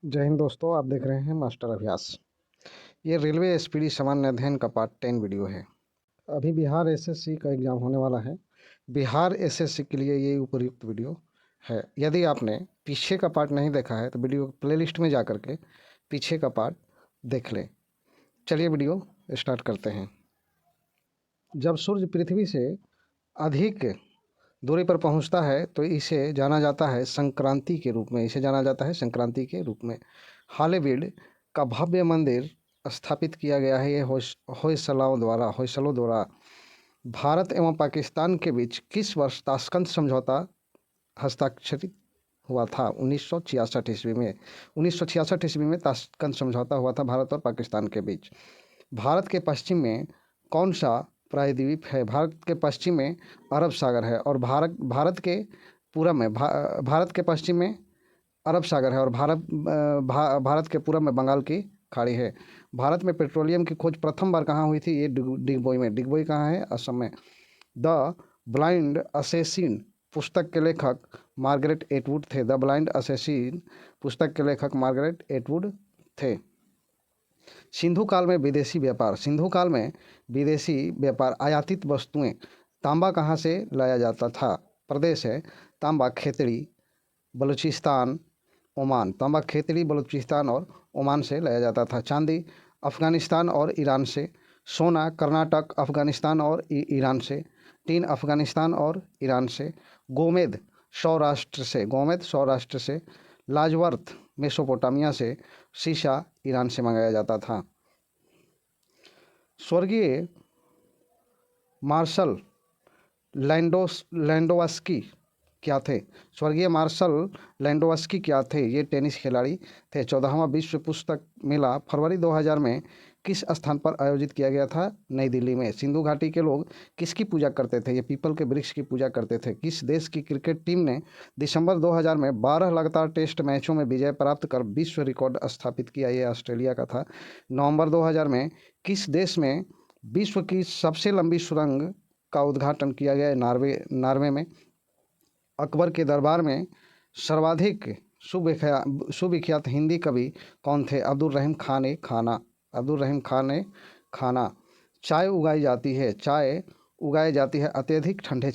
जय हिंद दोस्तों, आप देख रहे हैं मास्टर अभ्यास। ये रेलवे एसपीडी सामान्य अध्ययन का पार्ट 10 वीडियो है। अभी बिहार एसएससी का एग्ज़ाम होने वाला है। बिहार एसएससी के लिए ये उपयुक्त वीडियो है। यदि आपने पीछे का पार्ट नहीं देखा है तो वीडियो प्लेलिस्ट में जा कर के पीछे का पार्ट देख लें। चलिए वीडियो स्टार्ट करते हैं। जब सूर्य पृथ्वी से अधिक दूरी पर पहुंचता है तो इसे जाना जाता है संक्रांति के रूप में। हॉलीवुड का भव्य मंदिर स्थापित किया गया है। ये होयसलों द्वारा भारत एवं पाकिस्तान के बीच किस वर्ष ताशकंद समझौता हस्ताक्षरित हुआ था? 1966 ईस्वी में। 1966 ईस्वी में ताशकंद समझौता हुआ था भारत और पाकिस्तान के बीच। भारत के पश्चिम में कौन सा प्रायद्वीप है? भारत के पश्चिम में अरब सागर है और भारत के पूरब में भारत के पश्चिम में अरब सागर है और भारत के पूरब में बंगाल की खाड़ी है। भारत में पेट्रोलियम की खोज प्रथम बार कहाँ हुई थी? ये डिगबोई में। डिगबोई कहाँ है? असम में। द ब्लाइंड असेसिन पुस्तक के लेखक मार्गरेट एटवुड थे। द ब्लाइंड असेसिन पुस्तक के लेखक मार्गरेट एटवुड थे। सिंधु काल में विदेशी व्यापार आयातित वस्तुएं तांबा कहाँ से लाया जाता था? प्रदेश है तांबा खेतड़ी, बलूचिस्तान, ओमान। तांबा खेतड़ी, बलूचिस्तान और ओमान से लाया जाता था। चांदी अफगानिस्तान और ईरान से। सोना कर्नाटक, अफगानिस्तान और ईरान से। टीन अफगानिस्तान और ईरान से। गोमेद सौराष्ट्र से। लाजवर्थ मेसोपोटामिया से। शीशा ईरान से मंगाया जाता था। स्वर्गीय मार्शल लैंडोवस्की क्या थे? स्वर्गीय मार्शल लैंडोवस्की क्या थे? ये टेनिस खिलाड़ी थे। 14वां विश्व पुस्तक मेला फरवरी 2000 में किस स्थान पर आयोजित किया गया था? नई दिल्ली में। सिंधु घाटी के लोग किसकी पूजा करते थे? ये पीपल के वृक्ष की पूजा करते थे। किस देश की क्रिकेट टीम ने दिसंबर 2000 में 12 लगातार टेस्ट मैचों में विजय प्राप्त कर विश्व रिकॉर्ड स्थापित किया? ये ऑस्ट्रेलिया का था। नवंबर 2000 में किस देश में विश्व की सबसे लंबी सुरंग का उद्घाटन किया गया? नॉर्वे में। अकबर के दरबार में सर्वाधिक सुविख्यात हिंदी कवि कौन थे? अब्दुल रहीम खान चाय उगाई जाती है अत्यधिक ठंडे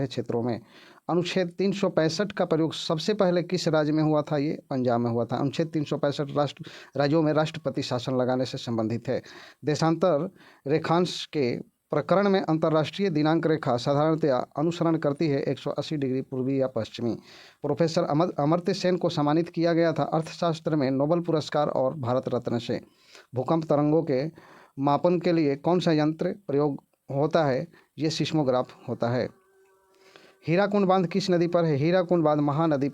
क्षेत्रों में। अनुच्छेद 365 का प्रयोग सबसे पहले किस राज्य में हुआ था? ये पंजाब में हुआ था। अनुच्छेद 365 राज्यों में राष्ट्रपति शासन लगाने से संबंधित है। देशांतर रेखांश के प्रकरण में अंतर्राष्ट्रीय दिनांक रेखा साधारणतया अनुसरण करती है 180 डिग्री पूर्वी या पश्चिमी। प्रोफेसर अमर्त्य सेन को सम्मानित किया गया था अर्थशास्त्र में नोबेल पुरस्कार और भारत रत्न से। भूकंप तरंगों के मापन के लिए कौन सा यंत्र प्रयोग होता है? ये सिस्मोग्राफ होता है। हीराकुंड बांध किस नदी पर है? हीराकुंड बांध महानदी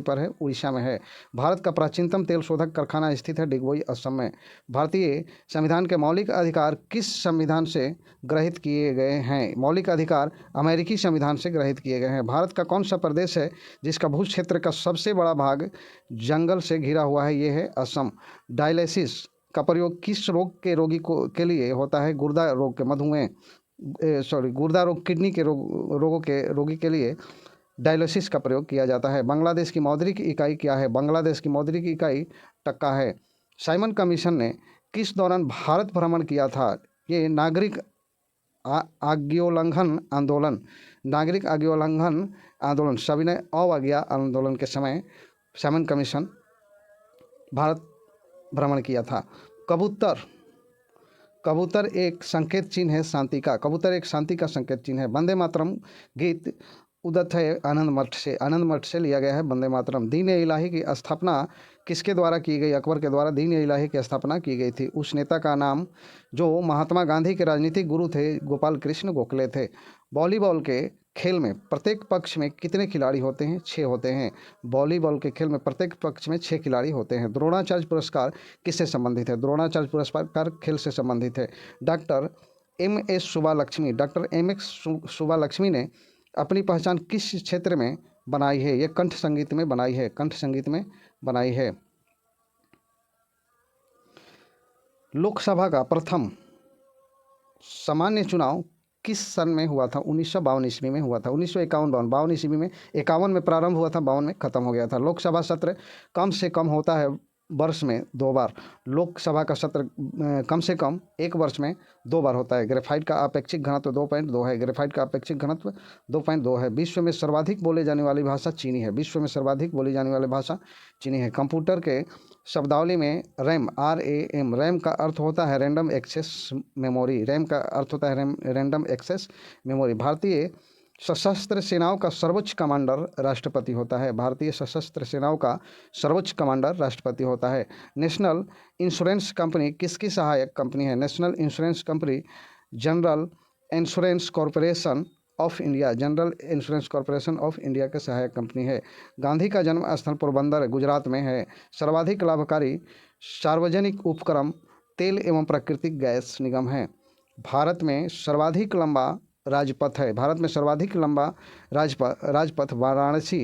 पर है, उड़ीसा में है। भारत का प्राचीनतम तेल शोधक कारखाना स्थित है डिगबोई, असम में। भारतीय संविधान के मौलिक अधिकार किस संविधान से ग्रहित किए गए हैं? मौलिक अधिकार अमेरिकी संविधान से ग्रहित किए गए हैं। भारत का कौन सा प्रदेश है जिसका भू क्षेत्र का सबसे बड़ा भाग जंगल से घिरा हुआ है? ये है असम। डायलिसिस का प्रयोग किस रोग के के लिए होता है? गुर्दा रोग के गुर्दा रोग, किडनी के रोगी के लिए डायलिसिस का प्रयोग किया जाता है। बांग्लादेश की मौद्रिक इकाई क्या है? बांग्लादेश की मौद्रिक इकाई टक्का है। साइमन कमीशन ने किस दौरान भारत भ्रमण किया था? ये नागरिक आज्ञोल्लंघन आंदोलन सविनय अवज्ञा आंदोलन के समय साइमन कमीशन भारत भ्रमण किया था। कबूतर एक संकेत चिन्ह है शांति का। संकेत चिन्ह है। वंदे मातरम गीत उदत है आनंद मठ से लिया गया है वंदे मातरम। दीन ए इलाही की स्थापना किसके द्वारा की गई? अकबर के द्वारा दीन ए इलाही की स्थापना की गई थी। उस नेता का नाम जो महात्मा गांधी के राजनीतिक गुरु थे गोपाल कृष्ण गोखले थे। वॉलीबॉल के खेल में प्रत्येक पक्ष में कितने खिलाड़ी होते हैं? 6 होते हैं। वॉलीबॉल के खेल में प्रत्येक पक्ष में 6 खिलाड़ी होते हैं। द्रोणाचार्य पुरस्कार किससे संबंधित है? द्रोणाचार्य पुरस्कार खेल से संबंधित है। डॉक्टर एम एस सुब्बालक्ष्मी ने अपनी पहचान किस क्षेत्र में बनाई है? ये कंठ संगीत में बनाई है। लोकसभा का प्रथम सामान्य चुनाव किस सन में हुआ था? 1952 ईस्वी में हुआ था। 1951 52 ईस्वी में, 51 में प्रारंभ हुआ था, 52 में खत्म हो गया था। लोकसभा सत्र कम से कम होता है वर्ष में 2 बार। लोकसभा का सत्र कम से कम एक वर्ष में 2 बार होता है। ग्रेफाइट का अपेक्षिक घनत्व 2.2 है। ग्रेफाइट का अपेक्षिक घनत्व 2.2 है। विश्व में सर्वाधिक बोले जाने वाली भाषा चीनी है। विश्व में सर्वाधिक बोली जाने वाली भाषा चीनी है। कंप्यूटर के शब्दावली में रैम, RAM, रैम का अर्थ होता है रैंडम एक्सेस मेमोरी। रैम का अर्थ होता है रैंडम एक्सेस मेमोरी। भारतीय सशस्त्र सेनाओं का सर्वोच्च कमांडर राष्ट्रपति होता है। भारतीय सशस्त्र सेनाओं का सर्वोच्च कमांडर राष्ट्रपति होता है। नेशनल इंश्योरेंस कंपनी किसकी सहायक कंपनी है? National insurance company general insurance corporation of India, general insurance corporation of India की सहायक कंपनी है। गांधी का जन्म स्थल पोरबंदर गुजरात में है। सर्वाधिक लाभकारी सार्वजनिक उपक्रम तेल एवं प्राकृतिक गैस निगम है। भारत में सर्वाधिक लंबा राजपथ है। भारत में सर्वाधिक लंबा राजपथ वाराणसी,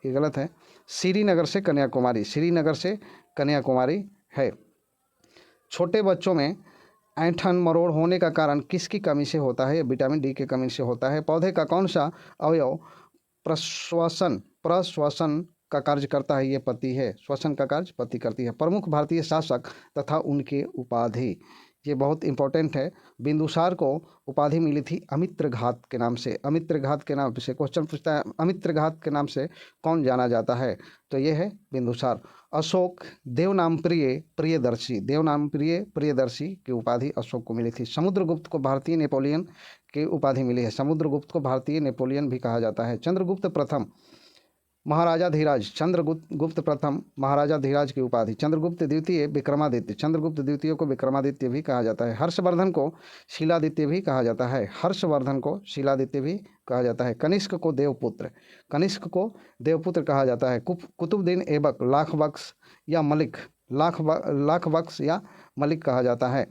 ये गलत है, श्रीनगर से कन्याकुमारी, श्रीनगर से कन्याकुमारी है। छोटे बच्चों में ऐंठन मरोड़ होने का कारण किसकी कमी से होता है? विटामिन डी की कमी से होता है। पौधे का कौन सा अवयव प्रश्वसन का कार्य करता है? ये पत्ती है। श्वसन का कार्य पत्ती करती है। प्रमुख भारतीय शासक तथा उनके उपाधि, ये बहुत इंपॉर्टेंट है। बिंदुसार को उपाधि मिली थी अमित्रघात के नाम से। अमित्रघात के नाम से क्वेश्चन पूछता है, अमित्रघात के नाम से कौन जाना जाता है? तो ये है बिंदुसार। अशोक देवनाम प्रिय प्रियदर्शी, देवनाम प्रिय प्रियदर्शी की उपाधि अशोक को मिली थी। समुद्रगुप्त को भारतीय नेपोलियन की उपाधि मिली है। समुद्रगुप्त को भारतीय नेपोलियन भी कहा जाता है। चंद्रगुप्त प्रथम महाराजा धीराज, चंद्रगुप्त प्रथम महाराजा धीराज की उपाधि। चंद्रगुप्त द्वितीय विक्रमादित्य, चंद्रगुप्त द्वितीय को विक्रमादित्य भी कहा जाता है। हर्षवर्धन को शीलादित्य भी कहा जाता है। हर्षवर्धन को शीलादित्य भी कहा जाता है। कनिष्क को देवपुत्र, कनिष्क को देवपुत्र कहा जाता है। कुतुबुद्दीन ऐबक लाख बख्श या मलिक, लाख बख्श या मलिक कहा जाता है।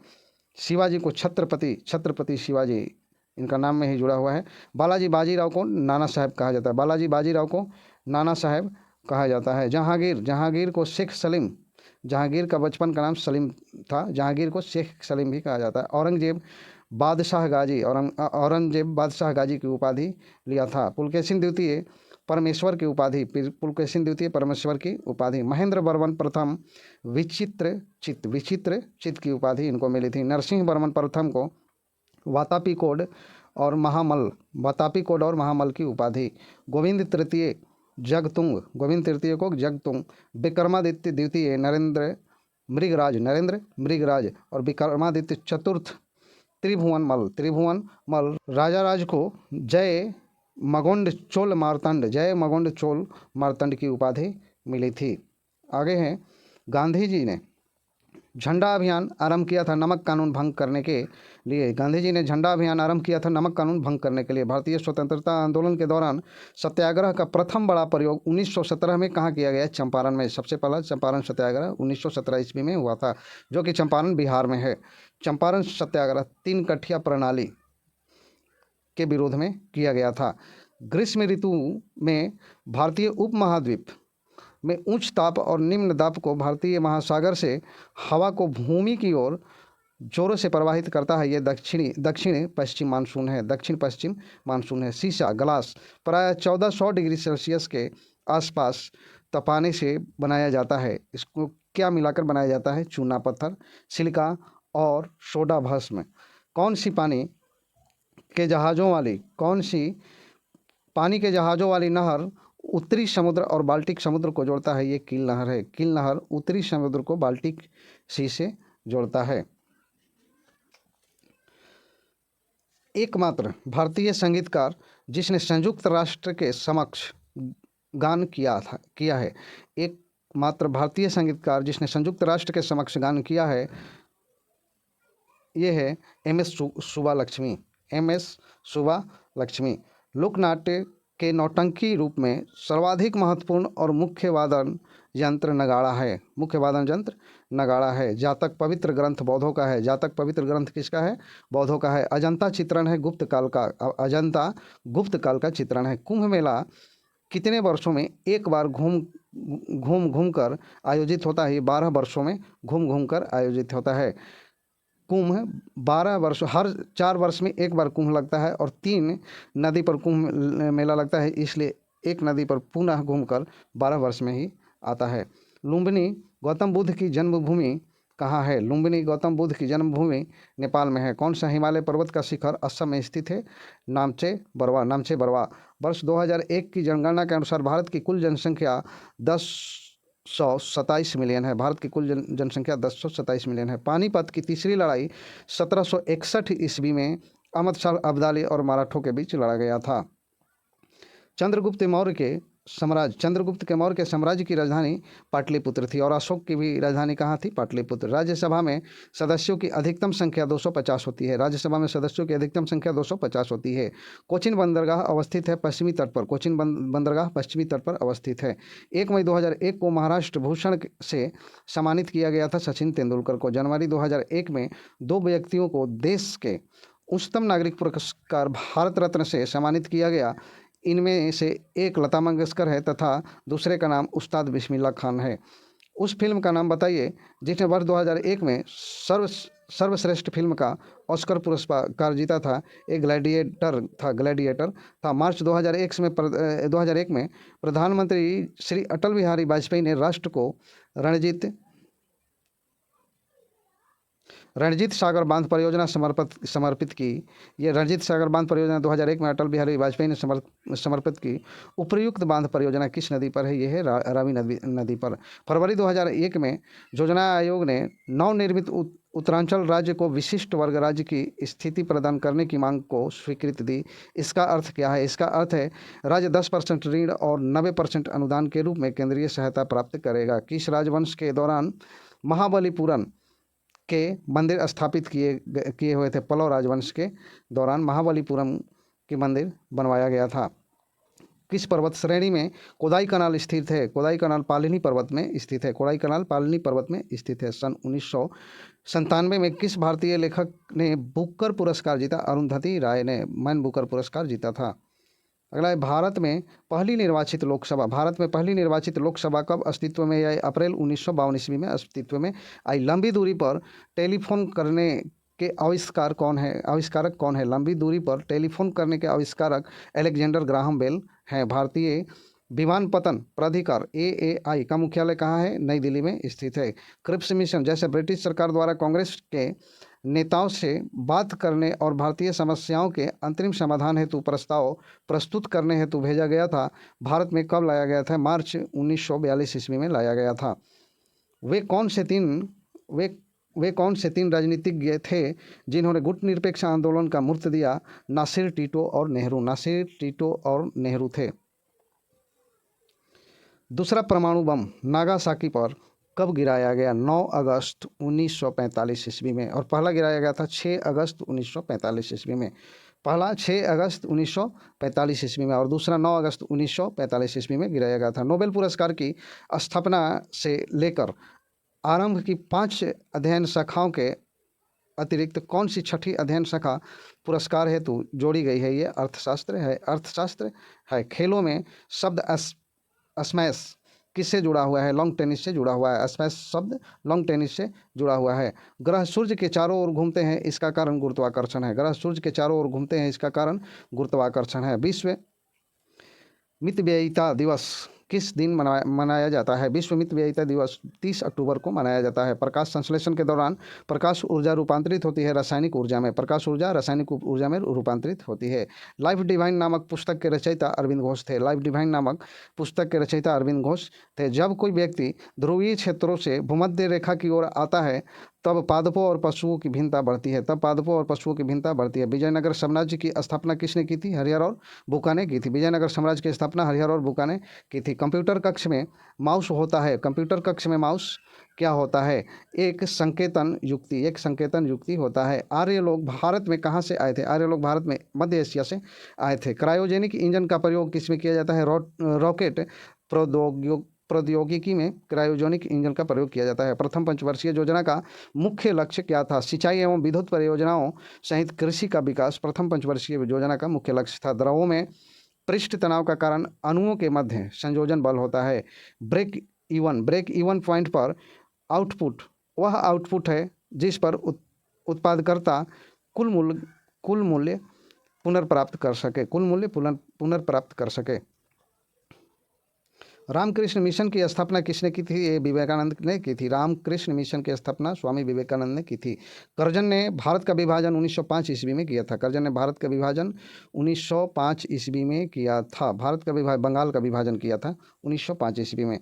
शिवाजी को छत्रपति शिवाजी, इनका नाम में ही जुड़ा हुआ है। बालाजी बाजीराव को नाना साहब कहा जाता है। बालाजी बाजीराव को नाना साहब कहा जाता है। जहांगीर को शेख सलीम, जहांगीर का बचपन का नाम सलीम था, जहांगीर को शेख सलीम भी कहा जाता है। औरंगजेब बादशाह गाजी की उपाधि लिया था। पुलकेशिन द्वितीय परमेश्वर की उपाधि, पुलकेशिन द्वितीय परमेश्वर की उपाधि। महेंद्र वर्मन प्रथम विचित्र चित्त की उपाधि इनको मिली थी। नरसिंह वर्मन प्रथम को वातापी कोड और महामल की उपाधि। गोविंद तृतीय को जगतुंग। विक्रमादित्य द्वितीय नरेंद्र मृगराज और विक्रमादित्य चतुर्थ त्रिभुवन मल। राजा राज को जय मगोंड चोल मार्तंड की उपाधि मिली थी। आगे हैं, गांधी जी ने झंडा अभियान आरंभ किया था नमक कानून भंग करने के लिए। गांधी जी ने झंडा अभियान आरंभ किया था नमक कानून भंग करने के लिए। भारतीय स्वतंत्रता आंदोलन के दौरान सत्याग्रह का प्रथम बड़ा प्रयोग 1917 में कहाँ किया गया? चंपारण में। सबसे पहला चंपारण सत्याग्रह 1917 ईस्वी में हुआ था, जो कि चंपारण बिहार में है। चंपारण सत्याग्रह 3 कठिया प्रणाली के विरोध में किया गया था। ग्रीष्म ऋतु में भारतीय उपमहाद्वीप में उच्च ताप और निम्न दाब को भारतीय महासागर से हवा को भूमि की ओर जोरों से प्रवाहित करता है। ये दक्षिण पश्चिम मानसून है। शीशा ग्लास प्राय 1400 डिग्री सेल्सियस के आसपास तपाने से बनाया जाता है। इसको क्या मिलाकर बनाया जाता है? चूना पत्थर, सिलिका और सोडा भस्म। कौन सी पानी के जहाज़ों वाली नहर उत्तरी समुद्र और बाल्टिक समुद्र को जोड़ता है? ये कील नहर है। कील नहर उत्तरी समुद्र को बाल्टिक सी से जोड़ता है। एकमात्र भारतीय संगीतकार जिसने संयुक्त राष्ट्र के समक्ष गान किया है। एकमात्र भारतीय संगीतकार जिसने संयुक्त राष्ट्र के समक्ष गान किया है, ये है MS सुब्बालक्ष्मी। लोकनाट्य के नौटंकी रूप में सर्वाधिक महत्वपूर्ण और मुख्य वादन यंत्र नगाड़ा है। जातक पवित्र ग्रंथ बौद्धों का है। जातक पवित्र ग्रंथ किसका है? बौद्धों का है। अजंता चित्रण है गुप्त काल का चित्रण है। कुंभ मेला कितने वर्षों में एक बार घूम कर आयोजित होता है? 12 वर्षों में घूम कर आयोजित होता है। कुंभ 12 वर्ष, हर 4 वर्ष में एक बार कुंभ लगता है और 3 नदी पर कुंभ मेला लगता है, इसलिए एक नदी पर पुनः घूमकर 12 वर्ष में ही आता है। लुम्बिनी गौतम बुद्ध की जन्मभूमि कहाँ है? लुम्बिनी गौतम बुद्ध की जन्मभूमि नेपाल में है। कौन सा हिमालय पर्वत का शिखर असम में स्थित है? नामचे बरवा। वर्ष 2001 की जनगणना के अनुसार भारत की कुल जनसंख्या 1027 मिलियन है। भारत की कुल जनसंख्या 1027 मिलियन है। पानीपत की तीसरी लड़ाई 1761 ईस्वी में अहमद शाह अब्दाली और मराठों के बीच लड़ा गया था। चंद्रगुप्त के मौर्य के साम्राज्य की राजधानी पाटलिपुत्र थी और अशोक की भी राजधानी कहाँ थी? पाटलिपुत्र। राज्यसभा में सदस्यों की अधिकतम संख्या 250 होती है। राज्यसभा में सदस्यों की अधिकतम संख्या 250 होती है। कोचिन बंदरगाह अवस्थित है पश्चिमी तट पर। कोचिन बंदरगाह पश्चिमी तट पर अवस्थित है। 1 मई 2001 को महाराष्ट्र भूषण से सम्मानित किया गया था सचिन तेंदुलकर को। जनवरी 2001 में 2 व्यक्तियों को देश के उच्चतम नागरिक पुरस्कार भारत रत्न से सम्मानित किया गया। इनमें से एक लता मंगेशकर है तथा दूसरे का नाम उस्ताद बिस्मिल्लाह खान है। उस फिल्म का नाम बताइए जिसने वर्ष 2001 में सर्वश्रेष्ठ फिल्म का ऑस्कर पुरस्कार जीता था। एक ग्लैडिएटर था। मार्च 2001 में प्रधानमंत्री श्री अटल बिहारी वाजपेयी ने राष्ट्र को रणजीत सागर बांध परियोजना समर्पित की। ये रणजीत सागर बांध परियोजना 2001 में अटल बिहारी वाजपेयी ने समर्पित की। उपर्युक्त बांध परियोजना किस नदी पर है? ये है रावी नदी पर। फरवरी 2001 में योजना आयोग ने नवनिर्मित उत्तरांचल राज्य को विशिष्ट वर्ग राज्य की स्थिति प्रदान करने की मांग को स्वीकृति दी। इसका अर्थ क्या है? इसका अर्थ है राज्य 10% ऋण और 90% अनुदान के रूप में केंद्रीय सहायता प्राप्त करेगा। किस राजवंश के दौरान महाबलीपुरम के मंदिर स्थापित किए हुए थे? पल्लव राजवंश के दौरान महाबलीपुरम के मंदिर बनवाया गया था। किस पर्वत श्रेणी में कोदाई कनाल स्थित है? कोदाई कनाल पालिनी पर्वत में स्थित है। कोदाई कनाल पालिनी पर्वत में स्थित है। सन 1997 में किस भारतीय लेखक ने बुकर पुरस्कार जीता? अरुंधति राय ने मैन बुकर पुरस्कार जीता था। अगला है भारत में पहली निर्वाचित लोकसभा कब अस्तित्व में आई? अप्रैल 1952 ईस्वी में अस्तित्व में आई। लंबी दूरी पर टेलीफोन करने के आविष्कारक कौन है? लंबी दूरी पर टेलीफोन करने के आविष्कारक अलेक्जेंडर ग्राहम बेल हैं। भारतीय विमानपत्तन प्राधिकार AAI का मुख्यालय कहाँ है? नई दिल्ली में स्थित है। क्रिप्स मिशन जैसे ब्रिटिश सरकार द्वारा कांग्रेस के नेताओं से बात करने और भारतीय समस्याओं के अंतरिम समाधान हेतु प्रस्ताव प्रस्तुत करने हेतु भेजा गया था, भारत में कब लाया गया था? मार्च 1942 ईस्वी में लाया गया था। वे कौन से तीन राजनीतिज्ञ थे जिन्होंने गुटनिरपेक्ष आंदोलन का मूर्त दिया? नासिर, टीटो और नेहरू थे। दूसरा परमाणु बम नागासाकी पर कब गिराया गया? 9 अगस्त 1945 ईस्वी में। और पहला गिराया गया था 6 अगस्त 1945 ईस्वी में। पहला 6 अगस्त 1945 ईस्वी में और दूसरा 9 अगस्त 1945 ईस्वी में गिराया गया था। नोबेल पुरस्कार की स्थापना से लेकर आरंभ की 5 अध्ययन शाखाओं के अतिरिक्त कौन सी छठी अध्ययन शाखा पुरस्कार हेतु जोड़ी गई है? ये अर्थशास्त्र है। खेलों में शब्द स्मैश किससे जुड़ा हुआ है? लॉन्ग टेनिस से जुड़ा हुआ है। स्मैश शब्द लॉन्ग टेनिस से जुड़ा हुआ है। ग्रह सूर्य के चारों ओर घूमते हैं, इसका कारण गुरुत्वाकर्षण है। ग्रह सूर्य के चारों ओर घूमते हैं, इसका कारण गुरुत्वाकर्षण है। विश्व मितव्ययिता दिवस किस दिन मनाया जाता है? विश्व मितव्ययिता दिवस 30 अक्टूबर को मनाया जाता है। प्रकाश संश्लेषण के दौरान प्रकाश ऊर्जा रूपांतरित होती है रासायनिक ऊर्जा में। प्रकाश ऊर्जा रासायनिक ऊर्जा में रूपांतरित होती है। लाइफ डिवाइन नामक पुस्तक के रचयिता अरविंद घोष थे। लाइफ डिवाइन नामक पुस्तक के रचयिता अरविंद घोष थे। जब कोई व्यक्ति ध्रुवीय क्षेत्रों से भूमध्य रेखा की ओर आता है तब पादपों और पशुओं की भिन्नता बढ़ती है। विजयनगर साम्राज्य की स्थापना किसने की थी? हरिहर और बुका ने की थी। विजयनगर साम्राज्य की स्थापना हरिहर और बुका ने की थी। कंप्यूटर कक्ष में माउस क्या होता है? एक संकेतन युक्ति होता है। आर्य लोग भारत में कहाँ से आए थे? आर्य लोग भारत में मध्य एशिया से आए थे। क्रायोजेनिक इंजन का प्रयोग किसमें किया जाता है? रॉकेट प्रौद्योगिकी में क्रायोजेनिक इंजन का प्रयोग किया जाता है। प्रथम पंचवर्षीय योजना का मुख्य लक्ष्य क्या था? सिंचाई एवं विद्युत परियोजनाओं सहित कृषि का विकास प्रथम पंचवर्षीय योजना का मुख्य लक्ष्य था। द्रवों में पृष्ठ तनाव का कारण अणुओं के मध्य संयोजन बल होता है। ब्रेक इवन पॉइंट पर आउटपुट वह आउटपुट है जिस पर उत्पादकर्ता कुल मूल्य पुनर्प्राप्त कर सके, कुल मूल्य पुनर्प्राप्त कर सके। रामकृष्ण मिशन की स्थापना किसने की थी? ये विवेकानंद ने की थी। रामकृष्ण मिशन की स्थापना स्वामी विवेकानंद ने की थी। कर्जन ने भारत का विभाजन 1905 ईस्वी में किया था। कर्जन ने भारत का विभाजन 1905 ईस्वी में किया था। भारत का बंगाल का विभाजन किया था 1905 ईस्वी में।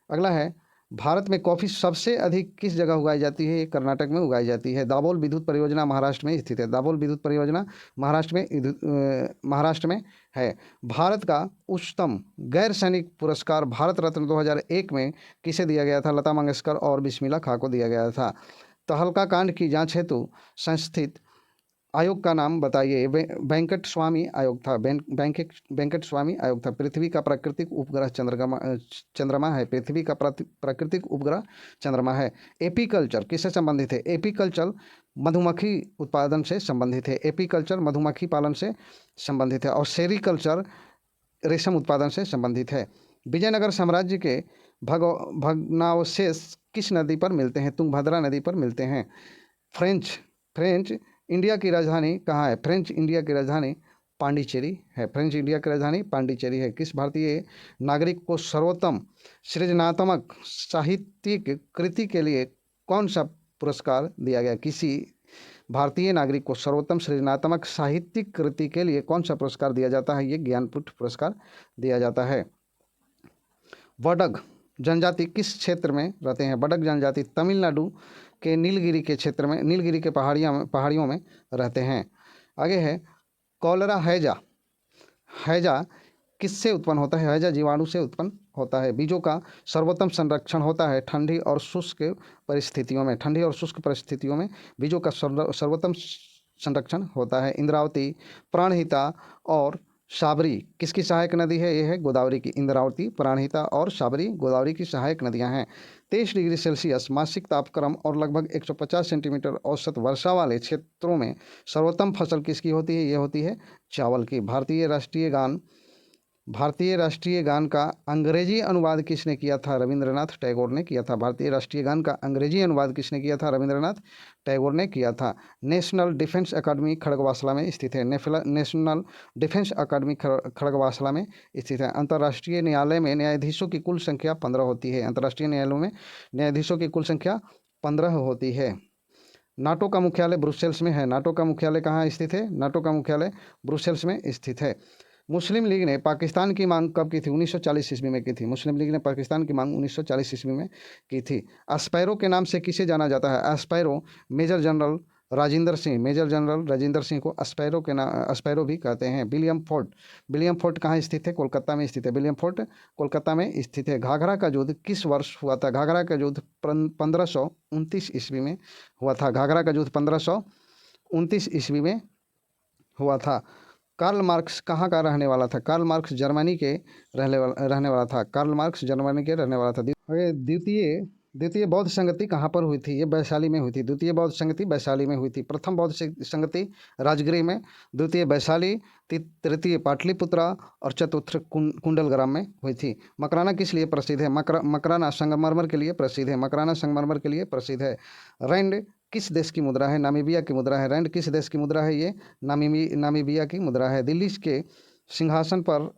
अगला है, भारत में कॉफ़ी सबसे अधिक किस जगह उगाई जाती है? कर्नाटक में उगाई जाती है। दाभोल विद्युत परियोजना महाराष्ट्र में स्थित है। दाभोल विद्युत परियोजना महाराष्ट्र में है। भारत का उच्चतम गैर सैनिक पुरस्कार भारत रत्न 2001 में किसे दिया गया था? लता मंगेशकर और बिस्मिल्लाह खां को दिया गया था। तहलका कांड की जांच हेतु संस्थित आयोग का नाम बताइए। वेंकट स्वामी आयोग था। वेंकट स्वामी आयोग था। पृथ्वी का प्राकृतिक उपग्रह चंद्रमा है। पृथ्वी का प्राकृतिक उपग्रह चंद्रमा है। एपीकल्चर किससे संबंधित है? एपीकल्चर मधुमक्खी उत्पादन से संबंधित है। एपीकल्चर मधुमक्खी पालन से संबंधित है। और सेरीकल्चर रेशम उत्पादन से संबंधित है। विजयनगर साम्राज्य के भग्नावशेष किस नदी पर मिलते हैं? तुंगभद्रा नदी पर मिलते हैं। फ्रेंच इंडिया की राजधानी कहाँ है? फ्रेंच इंडिया की राजधानी पांडिचेरी है। फ्रेंच इंडिया की राजधानी पांडिचेरी है। किस भारतीय नागरिक को सर्वोत्तम सृजनात्मक साहित्यिक कृति के लिए कौन सा पुरस्कार दिया गया? किसी भारतीय नागरिक को सर्वोत्तम सृजनात्मक साहित्यिक कृति के लिए कौन सा पुरस्कार दिया जाता है? ये ज्ञानपीठ पुरस्कार दिया जाता है। बडग जनजाति किस क्षेत्र में रहते हैं? बडग जनजाति तमिलनाडु के नीलगिरी के क्षेत्र में, नीलगिरी के पहाड़ियों में रहते हैं। आगे है, कॉलरा हैजा किससे उत्पन्न होता है? हैजा जीवाणु से उत्पन्न होता है। बीजों का सर्वोत्तम संरक्षण होता है ठंडी और शुष्क परिस्थितियों में। ठंडी और शुष्क परिस्थितियों में बीजों का सर्वोत्तम संरक्षण होता है। इंद्रावती, प्राणहिता और शाबरी किसकी सहायक नदी है? यह है गोदावरी की। इंद्रावती, प्राणहिता और शाबरी गोदावरी की सहायक नदियां हैं। 23 डिग्री सेल्सियस मासिक तापक्रम और लगभग 150 सेंटीमीटर औसत वर्षा वाले क्षेत्रों में सर्वोत्तम फसल किसकी होती है? ये होती है चावल की। भारतीय राष्ट्रीय गान का अंग्रेजी अनुवाद किसने किया था? रविंद्रनाथ टैगोर ने किया था। भारतीय राष्ट्रीय गान का अंग्रेजी अनुवाद किसने किया था? रविंद्रनाथ टैगोर ने किया था। नेशनल डिफेंस अकादमी खड़गवासला में स्थित है। नेशनल डिफेंस अकादमी खड़गवासला में स्थित है। अंतर्राष्ट्रीय न्यायालय में न्यायाधीशों की कुल संख्या 15 होती है। अंतर्राष्ट्रीय न्यायालयों में न्यायाधीशों की कुल संख्या 15 होती है। नाटो का मुख्यालय ब्रुसेल्स में है। नाटो का मुख्यालय कहाँ स्थित है? नाटो का मुख्यालय ब्रुसेल्स में स्थित है। मुस्लिम लीग ने पाकिस्तान की मांग कब की थी? 1940 ईस्वी में की थी। मुस्लिम लीग ने पाकिस्तान की मांग 1940 ईस्वी में की थी। एस्पायरो के नाम से किसे जाना जाता है? एस्पायरो मेजर जनरल राजिंदर सिंह को एस्पायरो भी कहते हैं। विलियम फोर्ट कहाँ स्थित है? कोलकाता में स्थित है। विलियम फोर्ट कोलकाता में स्थित है। घाघरा का युद्ध किस वर्ष हुआ था? घाघरा का युद्ध 1529 ईस्वी में हुआ था। घाघरा का युद्ध 1529 ईस्वी में हुआ था। कार्ल मार्क्स कहाँ का रहने वाला था? कार्ल मार्क्स जर्मनी के रहने वाला था। कार्ल मार्क्स जर्मनी के रहने वाला था। द्वितीय बौद्ध संगति कहाँ पर हुई थी? ये वैशाली में हुई थी। द्वितीय बौद्ध संगति वैशाली में हुई थी। प्रथम बौद्ध संगति राजगृह में, द्वितीय वैशाली, तृतीय पाटलिपुत्रा और चतुर्थ कुंडलग्राम में हुई थी। मकराना किस लिए प्रसिद्ध है? मकराना संगमरमर के लिए प्रसिद्ध है। मकराना संगमरमर के लिए प्रसिद्ध है। रैंड किस देश की मुद्रा है? नामीबिया की मुद्रा है। रैंड किस देश की मुद्रा है? ये नामीबिया की मुद्रा है। दिल्ली के सिंहासन पर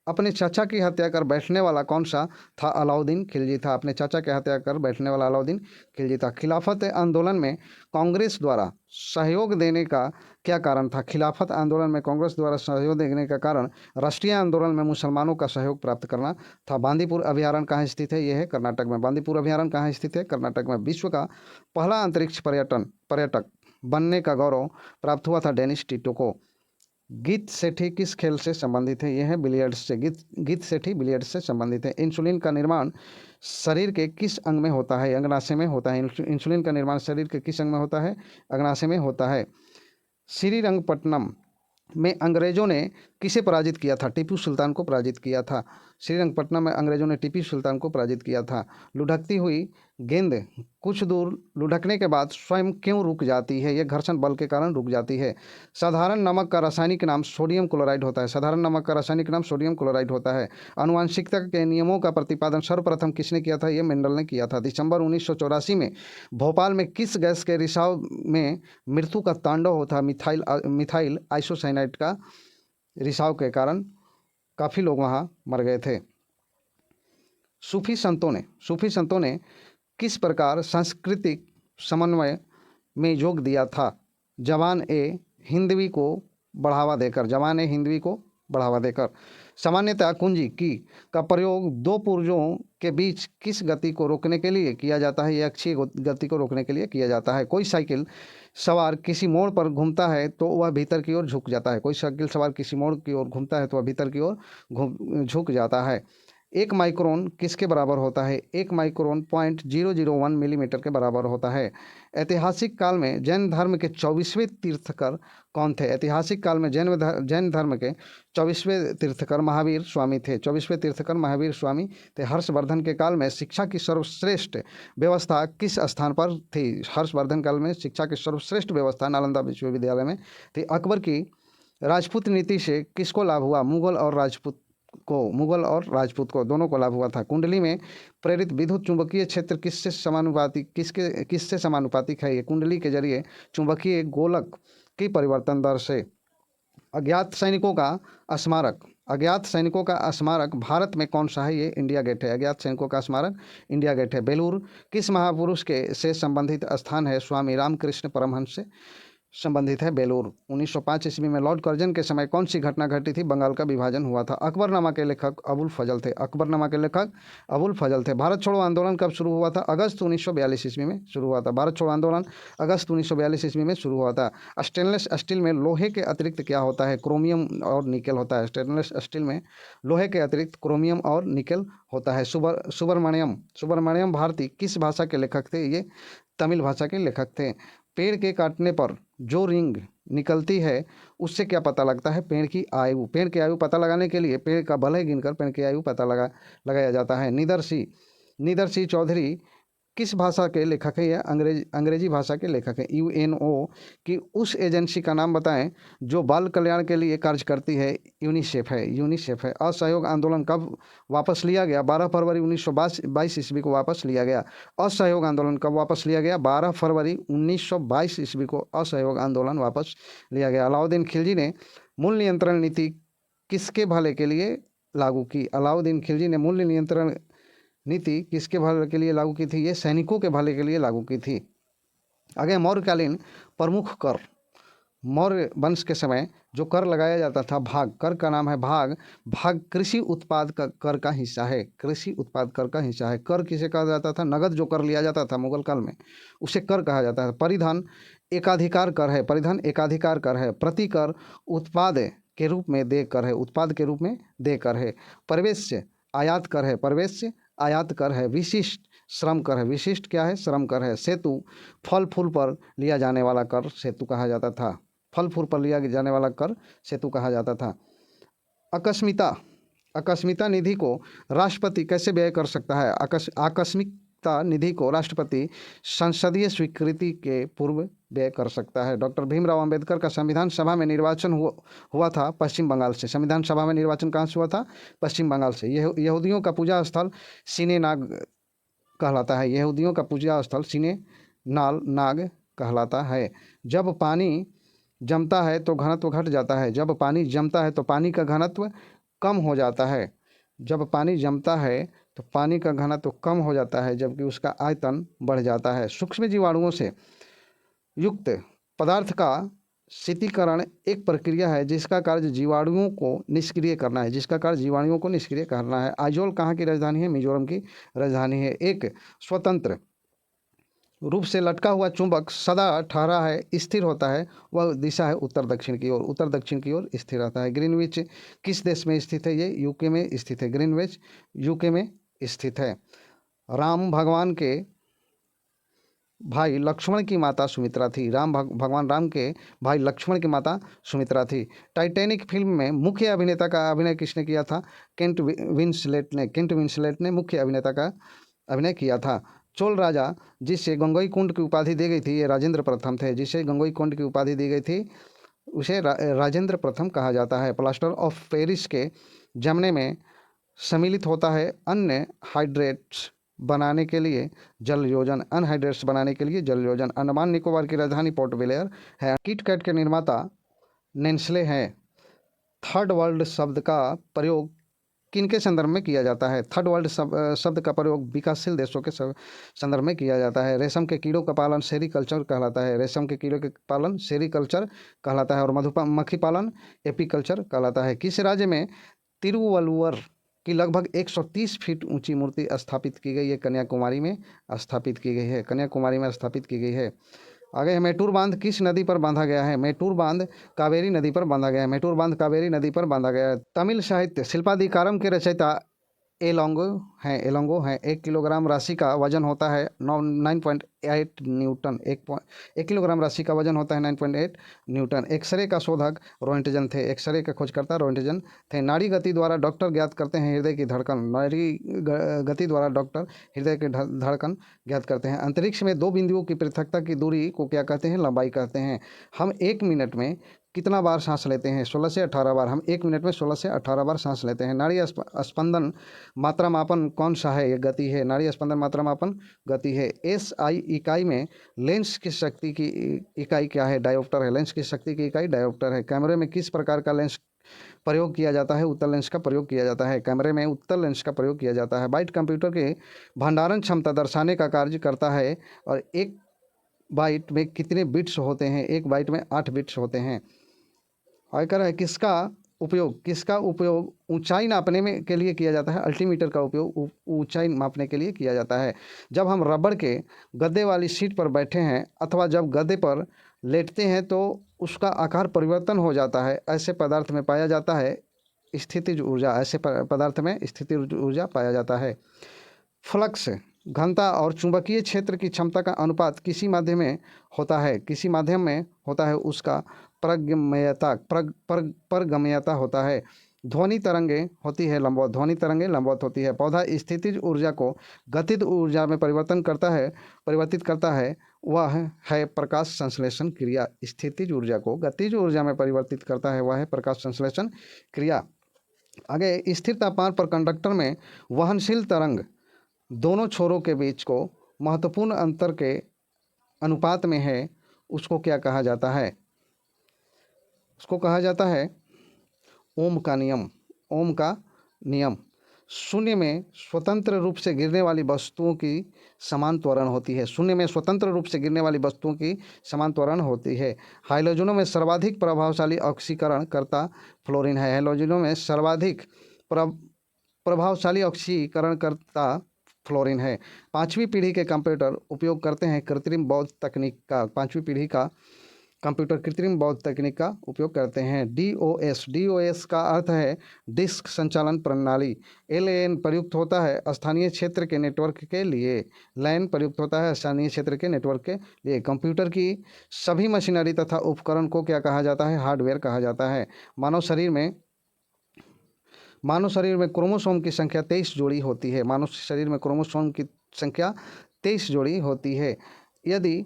अपने चाचा की हत्या कर बैठने वाला कौन सा था? अलाउद्दीन खिलजी था। अपने चाचा की हत्या कर बैठने वाला अलाउद्दीन खिलजी था। खिलाफत आंदोलन में कांग्रेस द्वारा सहयोग देने का क्या कारण था? खिलाफत आंदोलन में कांग्रेस द्वारा सहयोग देने का कारण राष्ट्रीय आंदोलन में मुसलमानों का सहयोग प्राप्त करना था। बांदीपुर अभयारण्य कहाँ स्थित है? यह है कर्नाटक में। बांदीपुर अभयारण्य कहाँ स्थित है? कर्नाटक में। विश्व का पहला अंतरिक्ष पर्यटक बनने का गौरव प्राप्त हुआ था डेनिस टिटो को। गीत सेठी किस खेल से संबंधित है? यह है बिलियर्ड्स से। गीत सेठी बिलियर्ड्स से संबंधित है। इंसुलिन का निर्माण शरीर के किस अंग में होता है? अग्नाशय में होता है। इंसुलिन का निर्माण शरीर के किस अंग में होता है? अग्नाशय में होता है। श्रीरंगपट्टनम में अंग्रेजों ने किसे पराजित किया था? टीपू सुल्तान को पराजित किया था। श्रीरंगपट्टनम में अंग्रेजों ने टीपू सुल्तान को पराजित किया था। लुढ़कती हुई गेंद कुछ दूर लुढ़कने के बाद स्वयं क्यों रुक जाती है? यह घर्षण बल के कारण रुक जाती है। साधारण नमक का रासायनिक नाम सोडियम क्लोराइड होता है। साधारण नमक का रासायनिक नाम सोडियम क्लोराइड होता है। आनुवंशिकता के नियमों का प्रतिपादन सर्वप्रथम किसने किया था? यह मेंडल ने किया था। दिसंबर 1984 में भोपाल में किस गैस के रिसाव में मृत्यु का तांडव होता? मिथाइल आइसोसाइनाइड का रिसाव के कारण काफ़ी लोग वहाँ मर गए थे। सूफी संतों ने किस प्रकार सांस्कृतिक समन्वय में योग दिया था? जवान ए हिंदवी को बढ़ावा देकर। सामान्यतः कुंजी की का प्रयोग दो पुर्जों के बीच किस गति को रोकने के लिए किया जाता है? यह अक्षीय गति को रोकने के लिए किया जाता है। कोई साइकिल सवार किसी मोड़ पर घूमता है तो वह भीतर की ओर झुक जाता है। कोई साइकिल सवार किसी मोड़ की ओर घूमता है तो वह भीतर की ओर झुक जाता है। 1 माइक्रोन किसके बराबर होता है? 1 माइक्रोन 0.001 मिलीमीटर के बराबर होता है। ऐतिहासिक काल में जैन धर्म के 24वें तीर्थकर कौन थे? ऐतिहासिक काल में जैन धर्म के 24वें तीर्थकर महावीर स्वामी थे। 24वें तीर्थकर महावीर स्वामी थे। हर्षवर्धन के काल में शिक्षा की सर्वश्रेष्ठ व्यवस्था किस स्थान पर थी? हर्षवर्धन काल में शिक्षा की सर्वश्रेष्ठ व्यवस्था नालंदा विश्वविद्यालय में थी। अकबर की राजपूत नीति से किसको लाभ हुआ? मुगल और राजपूत को दोनों को लाभ हुआ था। कुंडली में प्रेरित विद्युत चुंबकीय क्षेत्र किससे समानुपातिक है? ये कुंडली के जरिए चुंबकीय गोलक की परिवर्तन दर से। अज्ञात सैनिकों का स्मारक भारत में कौन सा है? ये इंडिया गेट है। अज्ञात सैनिकों का स्मारक इंडिया गेट है। बेलूर किस महापुरुष के से संबंधित स्थान है? स्वामी रामकृष्ण परमहंस से संबंधित है बेलूर। 1905 ईस्वी में लॉर्ड कर्जन के समय कौन सी घटना घटी थी? बंगाल का विभाजन हुआ था। अकबरनामा के लेखक अबुल फजल थे। भारत छोड़ो आंदोलन कब शुरू हुआ था? अगस्त 1942 ईस्वी में शुरू हुआ था। भारत छोड़ो आंदोलन अगस्त 1942 ईस्वी में शुरू हुआ था। स्टेनलेस स्टील में लोहे के अतिरिक्त क्या होता है? क्रोमियम और निकेल होता है। स्टेनलेस स्टील में लोहे के अतिरिक्त क्रोमियम और निकेल होता है। सुब्रमण्यम भारती किस भाषा के लेखक थे? ये तमिल भाषा के लेखक थे। पेड़ के काटने पर जो रिंग निकलती है उससे क्या पता लगता है? पेड़ की आयु पता लगाने के लिए पेड़ का बलय गिनकर पेड़ की आयु पता लगाया जाता है। निदर सिंह चौधरी किस भाषा के लेखक है? यह अंग्रेजी भाषा के लेखक है। यूएनओ की उस एजेंसी का नाम बताएं जो बाल कल्याण के लिए कार्य करती है। यूनिसेफ है। असहयोग आंदोलन कब वापस लिया गया? 12 फरवरी 1922 ईस्वी को वापस लिया गया। असहयोग आंदोलन कब वापस लिया गया? 12 फरवरी 1922 ईस्वी को असहयोग आंदोलन वापस लिया गया। अलाउद्दीन खिलजी ने मूल्य नियंत्रण नीति किसके भले के लिए लागू की? अलाउद्दीन खिलजी ने मूल्य नियंत्रण नीति किसके भले के लिए लागू की थी? ये सैनिकों के भले के लिए लागू की थी। आगे मौर्यकालीन प्रमुख कर। मौर्य वंश के समय जो कर लगाया जाता था, भाग कर का नाम है भाग कृषि उत्पाद का कर का हिस्सा है। कर किसे कहा जाता था? नगद जो कर लिया जाता था मुगल काल में उसे कर कहा जाता है। परिधान एकाधिकार कर है। प्रति कर उत्पाद के रूप में दे कर है। प्रवेश आयात कर है। विशिष्ट श्रम कर है। विशिष्ट क्या है? श्रम कर है। सेतु फल फूल पर लिया जाने वाला कर सेतु कहा जाता था। आकस्मिकता निधि को राष्ट्रपति कैसे व्यय कर सकता है? आकस्मिकता निधि को राष्ट्रपति संसदीय स्वीकृति के पूर्व व्यय कर सकता है। डॉक्टर भीमराव अंबेडकर का संविधान सभा में निर्वाचन हुआ था पश्चिम बंगाल से। संविधान सभा में निर्वाचन कहाँ से हुआ था? पश्चिम बंगाल से। यहूदियों का पूजा स्थल सीने नाग कहलाता है। जब पानी जमता है तो घनत्व घट जाता है। जब पानी जमता है तो पानी का घनत्व कम हो जाता है। जबकि उसका आयतन बढ़ जाता है। सूक्ष्म जीवाणुओं से युक्त पदार्थ का शीतलीकरण एक प्रक्रिया है जिसका कार्य जीवाणुओं को निष्क्रिय करना है। आइजोल कहाँ की राजधानी है? मिजोरम की राजधानी है। एक स्वतंत्र रूप से लटका हुआ चुंबक सदा ठहरा है, स्थिर होता है। वह दिशा है उत्तर दक्षिण की ओर स्थिर रहता है। ग्रीनविच किस देश में स्थित है? ये यूके में स्थित है। ग्रीनविच यूके में स्थित है। राम भगवान के भाई लक्ष्मण की माता सुमित्रा थी। भगवान राम के भाई लक्ष्मण की माता सुमित्रा थी। टाइटैनिक फिल्म में मुख्य अभिनेता का अभिनय किसने किया था? केंट विंसलेट ने मुख्य अभिनेता का अभिनय किया था। चोल राजा जिसे गंगोई कुंड की उपाधि दी गई थी, ये राजेंद्र प्रथम थे। जिसे गंगोई कुंड की उपाधि दी गई थी उसे राजेंद्र प्रथम कहा जाता है। प्लास्टर ऑफ पेरिस के जमने में सम्मिलित होता है अन्य हाइड्रेट्स बनाने के लिए जल योजन। अनहाइड्रेट्स बनाने के लिए जल योजन। अंडमान निकोबार की राजधानी पोर्ट ब्लेयर है। किटकैट के निर्माता नेस्ले हैं। थर्ड वर्ल्ड शब्द का प्रयोग किनके संदर्भ में किया जाता है? थर्ड वर्ल्ड शब्द का प्रयोग विकासशील देशों के संदर्भ में किया जाता है। रेशम के कीड़ों का पालन सेरीकल्चर कहलाता है। रेशम के कीड़ों के पालन सेरीकल्चर कहलाता है और मधुमक्खी पालन एपीकल्चर कहलाता है। किस राज्य में तिरुवल्लुवर की लगभग 130 फीट ऊंची मूर्ति स्थापित की गई है? कन्याकुमारी में स्थापित की गई है। कन्याकुमारी में स्थापित की गई है। आगे है मैटूर बांध किस नदी पर बांधा गया है? मैटूर बांध कावेरी नदी पर बांधा गया है। मैटूर बांध कावेरी नदी पर बांधा गया है। तमिल साहित्य शिल्पाधिकारम के रचयिता एलोंगो हैं। 1 किलोग्राम राशि का वजन होता है 9.8 न्यूटन। 1 किलोग्राम राशि का वजन होता है 9.8 न्यूटन। एक्सरे का शोधक रोएंटजन थे। एक्सरे का खोजकर्ता रोएंटजन थे। नाड़ी गति द्वारा डॉक्टर ज्ञात करते हैं हृदय की धड़कन। नाड़ी गति द्वारा डॉक्टर हृदय की धड़कन ज्ञात करते हैं। अंतरिक्ष में दो बिंदुओं की पृथकता की दूरी को क्या कहते हैं? लंबाई कहते हैं। हम 1 मिनट में कितना बार सांस लेते हैं? 16 से 18 बार। हम 1 मिनट में 16 से 18 बार सांस लेते हैं। नाड़ी स्पंदन मात्रा मापन कौन सा है? ये गति है। नाड़ी स्पंदन मात्रा मापन गति है। SI इकाई में लेंस की शक्ति की इकाई क्या है? डायोप्टर है। लेंस की शक्ति की इकाई डायोप्टर है। कैमरे में किस प्रकार का लेंस प्रयोग किया जाता है? उत्तल लेंस का प्रयोग किया जाता है। कैमरे में उत्तल लेंस का प्रयोग किया जाता है। बाइट कंप्यूटर के भंडारण क्षमता दर्शाने का कार्य करता है और एक बाइट में कितने बिट्स होते हैं? एक बाइट में 8 बिट्स होते हैं। आयकर है किसका उपयोग ऊंचाई नापने में के लिए किया जाता है? अल्टीमीटर का उपयोग ऊंचाई मापने के लिए किया जाता है। जब हम रबड़ के गद्दे वाली सीट पर बैठे हैं अथवा जब गद्दे पर लेटते हैं तो उसका आकार परिवर्तन हो जाता है। ऐसे पदार्थ में पाया जाता है स्थितिज ऊर्जा। ऐसे पदार्थ में स्थितिज ऊर्जा पाया जाता है। फ्लक्स घनता और चुंबकीय क्षेत्र की क्षमता का अनुपात किसी माध्यम में होता है? किसी माध्यम में होता है उसका परगम्यता होता है। ध्वनि तरंगे होती है लंबवत। ध्वनि तरंगे लंबवत होती है। पौधा स्थितिज ऊर्जा को गतिज ऊर्जा में परिवर्तित करता है वह है प्रकाश संश्लेषण क्रिया। स्थितिज ऊर्जा को गतिज ऊर्जा में परिवर्तित करता है वह है प्रकाश संश्लेषण क्रिया। आगे स्थिर तापमान पर कंडक्टर में वहनशील तरंग दोनों छोरों के बीच को महत्वपूर्ण अंतर के अनुपात में है, उसको क्या कहा जाता है? उसको कहा जाता है ओम का नियम। ओम का नियम। शून्य में स्वतंत्र रूप से गिरने वाली वस्तुओं की समान त्वरण होती है। शून्य में स्वतंत्र रूप से गिरने वाली वस्तुओं की समान त्वरण होती है। हाइड्रोजनों में सर्वाधिक प्रभावशाली ऑक्सीकरण करता फ्लोरीन है। हाइड्रोजनों में सर्वाधिक प्रभावशाली ऑक्सीकरण करता फ्लोरीन है। 5वीं पीढ़ी के कंप्यूटर उपयोग करते हैं कृत्रिम बौद्ध तकनीक का। 5वीं पीढ़ी का कंप्यूटर कृत्रिम बौद्ध तकनीक का उपयोग करते हैं। DOS का अर्थ है डिस्क संचालन प्रणाली। LAN प्रयुक्त होता है स्थानीय क्षेत्र के नेटवर्क के लिए। LAN प्रयुक्त होता है स्थानीय क्षेत्र के नेटवर्क के लिए। कंप्यूटर की सभी मशीनरी तथा उपकरण को क्या कहा जाता है? हार्डवेयर कहा जाता है। मानव शरीर में क्रोमोसोम की संख्या 23 जोड़ी होती है। मानव शरीर में क्रोमोसोम की संख्या 23 जोड़ी होती है। यदि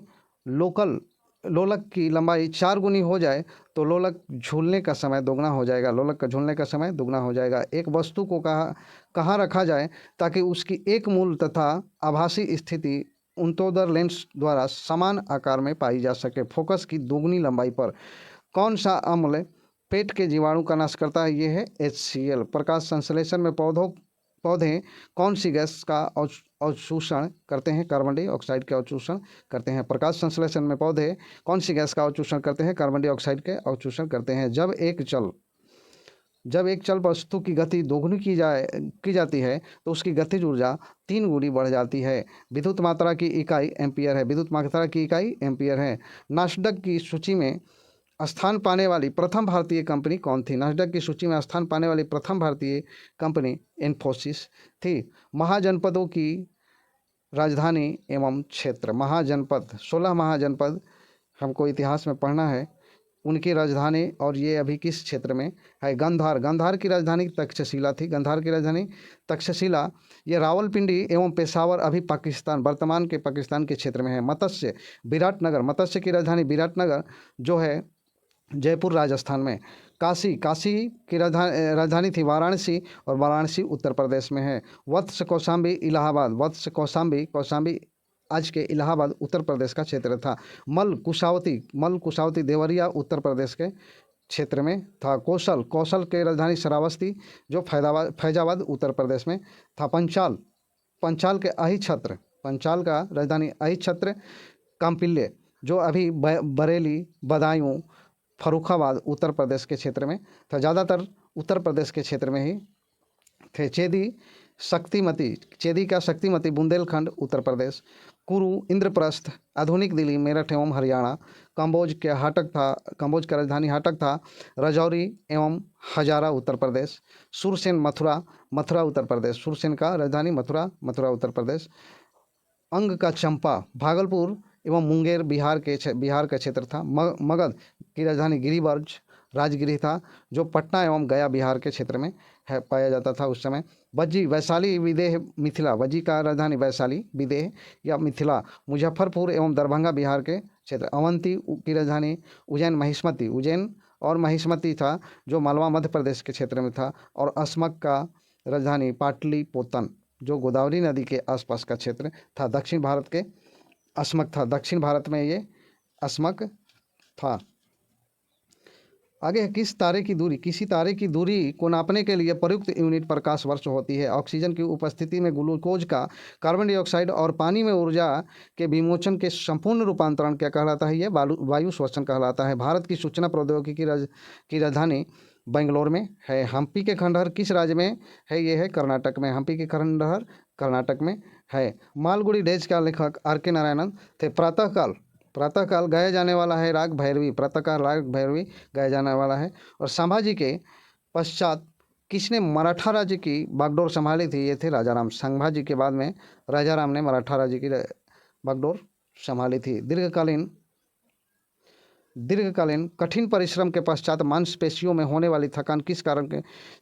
लोलक की लंबाई 4 गुनी हो जाए तो लोलक झूलने का समय दोगुना हो जाएगा। लोलक का झूलने का समय दोगुना हो जाएगा। एक वस्तु को कहाँ रखा जाए ताकि उसकी एक मूल तथा आभासी स्थिति उन्तोदर लेंस द्वारा समान आकार में पाई जा सके? फोकस की दोगुनी लंबाई पर। कौन सा अम्ल पेट के जीवाणु का नाश करता है? ये है HCl। प्रकाश संश्लेषण में पौधे कौन सी गैस का अवशोषण करते हैं? कार्बन डाइऑक्साइड का अवशोषण करते हैं। प्रकाश संश्लेषण में पौधे कौन सी गैस का अवशोषण करते हैं? कार्बन डाइऑक्साइड के अवशोषण करते हैं। जब एक चल वस्तु की गति दोगुनी की जाती है तो उसकी गतिज ऊर्जा 3 गुनी बढ़ जाती है। विद्युत मात्रा की इकाई एम्पियर है। विद्युत मात्रा की इकाई एम्पियर है। नास्डक की सूची में स्थान पाने वाली प्रथम भारतीय कंपनी कौन थी? नास्डक की सूची में स्थान पाने वाली प्रथम भारतीय कंपनी इन्फोसिस थी। महाजनपदों की राजधानी एवं क्षेत्र। महाजनपद, 16 महाजनपद हमको इतिहास में पढ़ना है, उनकी राजधानी, और ये अभी किस क्षेत्र में है। गांधार, गांधार की राजधानी तक्षशिला थी। गांधार की राजधानी तक्षशिला। ये रावलपिंडी एवं पेशावर अभी पाकिस्तान, वर्तमान के पाकिस्तान के क्षेत्र में है। मत्स्य, विराटनगर, मत्स्य की राजधानी विराटनगर जो है जयपुर राजस्थान में। काशी, काशी की राजधानी थी वाराणसी, और वाराणसी उत्तर प्रदेश में है। वत्स, कौशाम्बी, इलाहाबाद, वत्स, कौशाम्बी, कौशाम्बी आज के इलाहाबाद उत्तर प्रदेश का क्षेत्र था। मल, कुशावती, मल कुशावती देवरिया उत्तर प्रदेश के क्षेत्र में था। कौशल, कौशल के राजधानी श्रावस्ती जो फैजाबाद उत्तर प्रदेश में था। पंचाल, पंचाल के अहिच्छत्र, पंचाल का राजधानी अहिच्छत्र। काम्पिल्य जो अभी बरेली, बदायूं, फर्रुखाबाद उत्तर प्रदेश के क्षेत्र में था। ज़्यादातर उत्तर प्रदेश के क्षेत्र में ही थे। चेदी, शक्तिमती, चेदी का शक्तिमती बुंदेलखंड उत्तर प्रदेश। कुरु, इंद्रप्रस्थ आधुनिक दिल्ली, मेरठ एवं हरियाणा। कंबोज के हाटक था, कंबोज का राजधानी हाटक था। राजौरी एवं हजारा उत्तर प्रदेश। सुरसेन, मथुरा, मथुरा उत्तर प्रदेश। सुरसेन का राजधानी मथुरा, मथुरा उत्तर प्रदेश। अंग का चंपा, भागलपुर एवं मुंगेर बिहार का क्षेत्र था। मगध की राजधानी गिरिवर्ज, राजगिरी था जो पटना एवं गया बिहार के क्षेत्र में है, पाया जाता था उस समय। वज्जी, वैशाली, विदेह, मिथिला। वज्जी का राजधानी वैशाली, विदेह या मिथिला। मुजफ्फरपुर एवं दरभंगा बिहार के क्षेत्र। अवंती की राजधानी उज्जैन, महिष्मती, उज्जैन और महिष्मती था जो मालवा मध्य प्रदेश के क्षेत्र में था। और अस्मक का राजधानी पाटलिपुत्र जो गोदावरी नदी के आसपास का क्षेत्र था। दक्षिण भारत के अस्मक था, दक्षिण भारत में ये अस्मक था। आगे है, किस तारे की दूरी, किसी तारे की दूरी को नापने के लिए प्रयुक्त यूनिट प्रकाश वर्ष होती है। ऑक्सीजन की उपस्थिति में ग्लूकोज का कार्बन डाइऑक्साइड और पानी में ऊर्जा के विमोचन के संपूर्ण रूपांतरण क्या कहलाता है, ये वायु श्वसन कहलाता है। भारत की सूचना प्रौद्योगिकी की राजधानी बेंगलोर में है। हम्पी के खंडहर किस राज्य में है, ये है कर्नाटक में। हम्पी के खंडहर कर्नाटक में है। मालगुड़ी डेज का लेखक आर.के. नारायणन थे। प्रातःकाल, प्रातःकाल गाया जाने वाला है राग भैरवी, प्रातःकाल राग भैरवी गाया जाने वाला है। और संभाजी के पश्चात किसने मराठा राज्य की बागडोर संभाली थी, ये थे राजाराम। संभाजी के बाद में राजाराम ने मराठा राज्य की बागडोर संभाली थी। दीर्घकालीन कठिन परिश्रम के पश्चात मांसपेशियों में होने वाली थकान किस कारण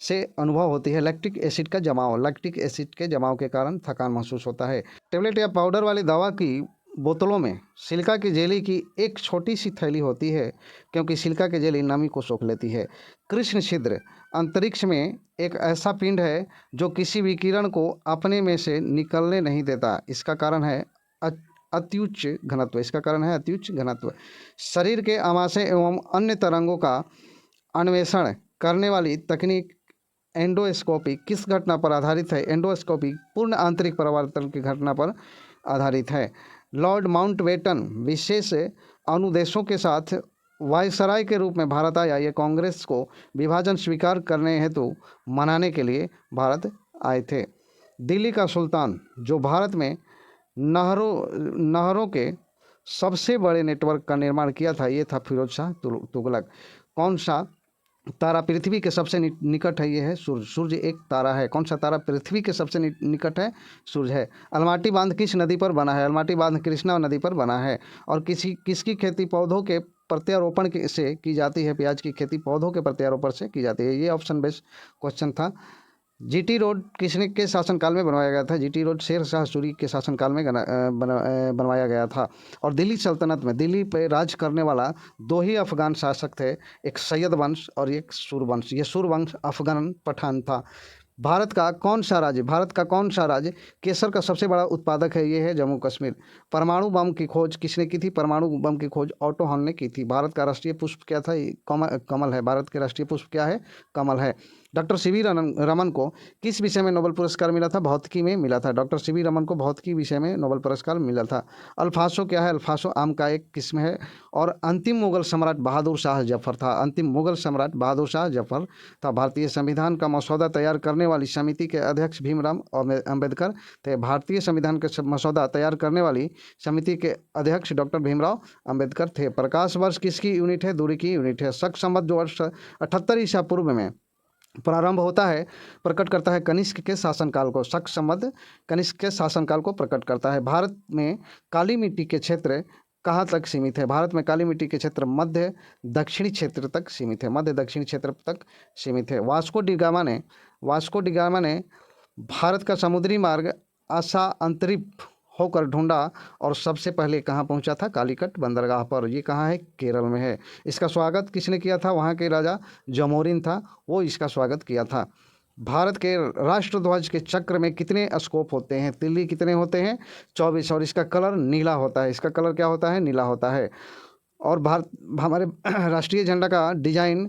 से अनुभव होती है। लैक्टिक एसिड का जमाव, लैक्टिक एसिड के जमाव के कारण थकान महसूस होता है। टेबलेट या पाउडर वाली दवा की बोतलों में सिलिका की जेली की एक छोटी सी थैली होती है क्योंकि सिलिका की जेली नमी को सोख लेती है। कृष्ण छिद्र, अंतरिक्ष में एक ऐसा पिंड है जो किसी विकिरण को अपने में से निकलने नहीं देता। इसका कारण है अत्युच्च घनत्व, इसका कारण है अत्युच्च घनत्व। शरीर के आमाशय एवं अन्य तरंगों का अन्वेषण करने वाली तकनीक एंडोस्कोपी किस घटना पर आधारित है। एंडोस्कोपी पूर्ण आंतरिक परिवर्तन की घटना पर आधारित है। लॉर्ड माउंटबेटन विशेष अनुदेशों के साथ वायसराय के रूप में भारत आया। ये कांग्रेस को विभाजन स्वीकार करने हेतु मनाने के लिए भारत आए थे। दिल्ली का सुल्तान जो भारत में नहरों के सबसे बड़े नेटवर्क का निर्माण किया था, ये था फिरोज शाह तुगलक। कौन सा तारा पृथ्वी के सबसे निकट है, ये है सूर्य। सूर्य एक तारा है। कौन सा तारा पृथ्वी के सबसे निकट है, सूर्य है। अलमाटी बांध किस नदी पर बना है। अलमाटी बांध कृष्णा नदी पर बना है। और किसकी खेती पौधों के प्रत्यारोपण से की जाती है। प्याज की खेती पौधों के प्रत्यारोपण से की जाती है। ये ऑप्शन बेस्ड क्वेश्चन था। जीटी रोड किसने के शासनकाल में बनवाया गया था। जीटी रोड शेर शाह सूरी के शासनकाल में बनवाया गया था। और दिल्ली सल्तनत में दिल्ली पे राज करने वाला दो ही अफगान शासक थे, एक सैयद वंश और एक सुर वंश। ये सुर वंश अफगान पठान था। भारत का कौन सा राज्य केसर का सबसे बड़ा उत्पादक है, ये है जम्मू कश्मीर। परमाणु बम की खोज किसने की थी। परमाणु बम की खोज ऑटो हॉर्न ने की थी। भारत का राष्ट्रीय पुष्प क्या था, कमल है। भारत के राष्ट्रीय पुष्प क्या है, कमल है। डॉक्टर सीवी रमन को किस विषय में नोबेल पुरस्कार मिला था। भौतिकी में मिला था। डॉक्टर सीवी रमन को भौतिकी विषय में नोबेल पुरस्कार मिला था। अल्फासो क्या है। अल्फासो आम का एक किस्म है। और अंतिम मुगल सम्राट बहादुर शाह जफर था। अंतिम मुगल सम्राट बहादुर शाह जफर था। भारतीय संविधान का मसौदा तैयार करने वाली समिति के अध्यक्ष भीमराव अम्बेडकर थे। भारतीय संविधान का मसौदा तैयार करने वाली समिति के अध्यक्ष डॉक्टर भीमराव अम्बेडकर थे। प्रकाश वर्ष किसकी यूनिट है, दूरी की यूनिट है। शक संवत जो वर्ष 78 ईसा पूर्व में प्रारंभ होता है, प्रकट करता है कनिष्क के शासनकाल को। शक संवत कनिष्क के शासनकाल को प्रकट करता है। भारत में काली मिट्टी के क्षेत्र कहाँ तक सीमित है? भारत में काली मिट्टी के क्षेत्र मध्य दक्षिणी क्षेत्र तक सीमित है, मध्य दक्षिणी क्षेत्र तक सीमित है। वास्को डी गामा ने भारत का समुद्री मार्ग आशा अंतरिप होकर ढूंढा और सबसे पहले कहाँ पहुंचा था? कालीकट बंदरगाह पर। ये कहाँ है? केरल में है। इसका स्वागत किसने किया था? वहाँ के राजा जमोरिन था, वो इसका स्वागत किया था। भारत के राष्ट्रध्वज के चक्र में कितने स्कोप होते हैं? तिल्ली कितने होते हैं? 24। और इसका कलर नीला होता है। इसका कलर क्या होता है? नीला होता है। और भारत हमारे राष्ट्रीय झंडा का डिजाइन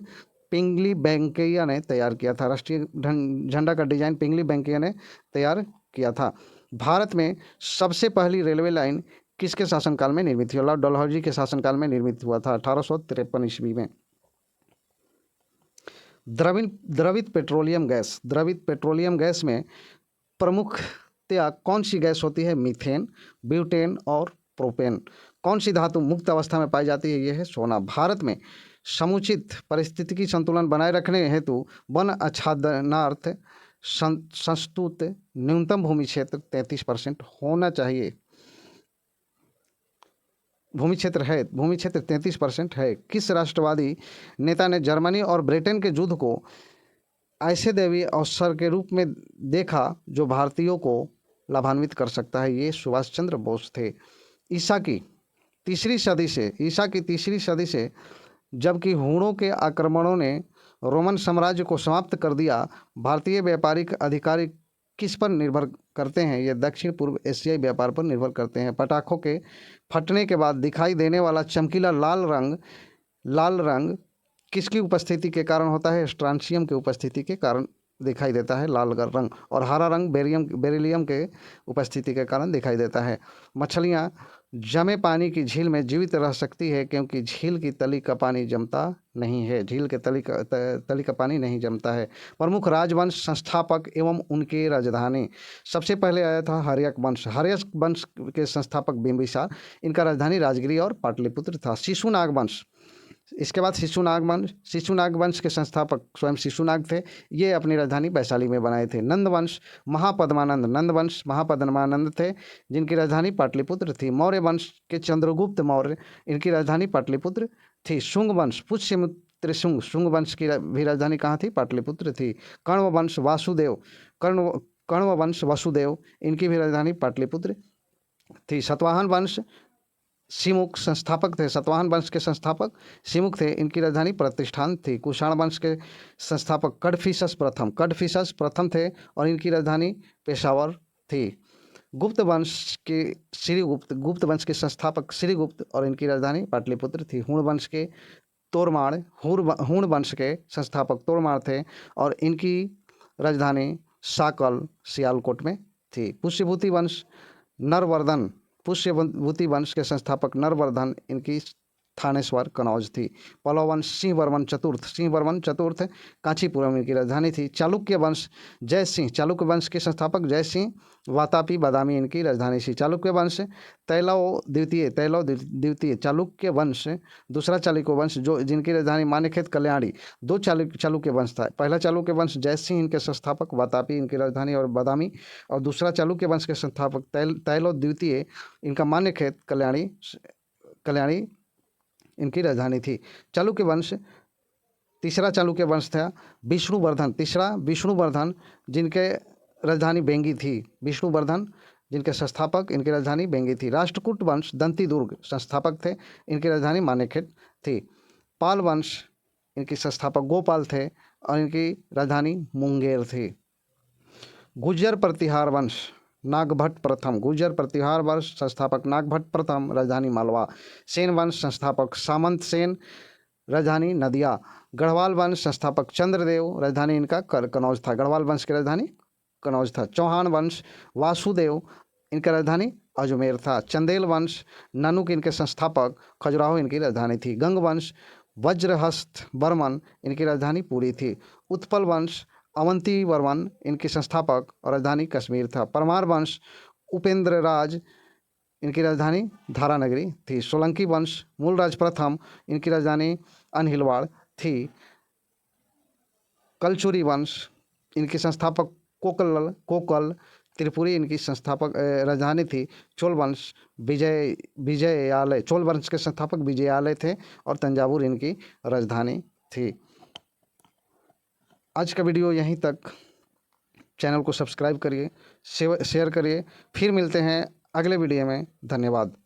पिंगली वेंकैया ने तैयार किया था। राष्ट्रीय झंडा का डिजाइन पिंगली वेंकैया ने तैयार किया था। भारत में सबसे पहली रेलवे लाइन किसके शासनकाल में निर्मित हुई? लॉर्ड डलहौजी के शासनकाल में निर्मित हुआ था 1853 ईस्वी में। द्रवित पेट्रोलियम गैस में प्रमुखतया कौन सी गैस होती है? मीथेन, ब्यूटेन और प्रोपेन। कौन सी धातु मुक्त अवस्था में पाई जाती है? यह है सोना। भारत में समुचित पारिस्थितिकी संतुलन बनाए रखने हेतु वन आच्छादनार्थ संस्तुत न्यूनतम भूमि क्षेत्र 33% होना चाहिए। भूमि क्षेत्र 33% है। किस राष्ट्रवादी नेता ने जर्मनी और ब्रिटेन के युद्ध को ऐसे दैवीय अवसर के रूप में देखा जो भारतीयों को लाभान्वित कर सकता है? ये सुभाष चंद्र बोस थे। ईसा की तीसरी सदी से जबकि हूणों के आक्रमणों ने रोमन साम्राज्य को समाप्त कर दिया, भारतीय व्यापारिक अधिकारी किस पर निर्भर करते हैं? ये दक्षिण पूर्व एशियाई व्यापार पर निर्भर करते हैं। पटाखों के फटने के बाद दिखाई देने वाला चमकीला लाल रंग किसकी उपस्थिति के कारण होता है? स्ट्रांशियम की उपस्थिति के कारण दिखाई देता है लाल रंग। और हरा रंग बेरिलियम के उपस्थिति के कारण दिखाई देता है। मछलियाँ जमे पानी की झील में जीवित रह सकती है क्योंकि झील की तली का पानी जमता नहीं है। झील के तली का पानी नहीं जमता है। प्रमुख राजवंश संस्थापक एवं उनके राजधानी। सबसे पहले आया था हर्यक वंश के संस्थापक बिंबिसार। इनका राजधानी राजगिरी और पाटलिपुत्र था। शिशुनाग वंश, इसके बाद शिशुनाग वंश के संस्थापक स्वयं शिशुनाग थे। ये अपनी राजधानी वैशाली में बनाए थे। नंद वंश महापद्मानंद थे जिनकी राजधानी पाटलिपुत्र थी। मौर्य वंश के चंद्रगुप्त मौर्य, इनकी राजधानी पाटलिपुत्र थी। शुंग वंश पुष्यमित्र शुंग वंश की भी राजधानी कहाँ थी? पाटलिपुत्र थी। कण्व वंश वसुदेव, इनकी भी राजधानी पाटलिपुत्र थी। सातवाहन वंश सिमुक संस्थापक थे। सातवाहन वंश के संस्थापक सिमुक थे, इनकी राजधानी प्रतिष्ठान थी। कुषाण वंश के संस्थापक कडफिसस प्रथम थे और इनकी राजधानी पेशावर थी। गुप्त वंश के संस्थापक श्रीगुप्त और इनकी राजधानी पाटलिपुत्र थी। हुण वंश के संस्थापक तोड़माड़ थे और इनकी राजधानी साकल सियालकोट में थी। पुष्यभूति वंश के संस्थापक नरवर्धन, इनकी थानेश्वर कनौज थी। पल्लव वंश सिंह वर्मन चतुर्थ कांचीपुरम इनकी राजधानी थी। चालुक्य वंश के संस्थापक जयसिंह वातापी बादामी इनकी राजधानी थी। चालुक्य वंश तैलव द्वितीय चालुक्य वंश दूसरा चालुक्य वंश जो जिनकी राजधानी मानेखेत कल्याणी। दो चालुक्य वंश था। पहला चालुक्य वंश जयसिंह इनके संस्थापक वातापी इनकी राजधानी और बादामी, और दूसरा चालुक्य वंश के संस्थापक तैलव द्वितीय इनका मान्यखेत कल्याणी इनकी राजधानी थी। तीसरा चालुक्य वंश था विष्णुवर्धन जिनके राजधानी बेंगी थी। विष्णुवर्धन जिनके संस्थापक इनकी राजधानी बेंगी थी। राष्ट्रकूट वंश दंती दुर्ग संस्थापक थे, इनकी राजधानी मानेखेत थी। पाल वंश इनके संस्थापक गोपाल थे और इनकी राजधानी मुंगेर थी। गुर्जर प्रतिहार वंश संस्थापक नागभट्ट प्रथम, राजधानी मालवा। सेन वंश संस्थापक सामंत सेन, राजधानी नदिया। गढ़वाल वंश संस्थापक चंद्रदेव, राजधानी इनका कनौज था। गढ़वाल वंश की राजधानी कनौज था। चौहान वंश वासुदेव, इनका राजधानी अजमेर था। चंदेल वंश ननुक, इनके संस्थापक खजुराहो इनकी राजधानी थी। गंग वंश वज्रहस्त बर्मन, इनकी राजधानी पुरी थी। उत्पल वंश अवंती वर्मन, इनके संस्थापक और राजधानी कश्मीर था। परमार वंश उपेंद्र राज, इनकी राजधानी धारानगरी थी। सोलंकी वंश मूलराज प्रथम, इनकी राजधानी अनहिलवाड़ थी। कलचुरी वंश, इनके संस्थापक कोकल त्रिपुरी इनकी संस्थापक राजधानी थी। चोल वंश विजयालय, चोल वंश के संस्थापक विजयालय थे और तंजावुर इनकी राजधानी थी। आज का वीडियो यहीं तक। चैनल को सब्सक्राइब करिए, शेयर करिए। फिर मिलते हैं अगले वीडियो में। धन्यवाद।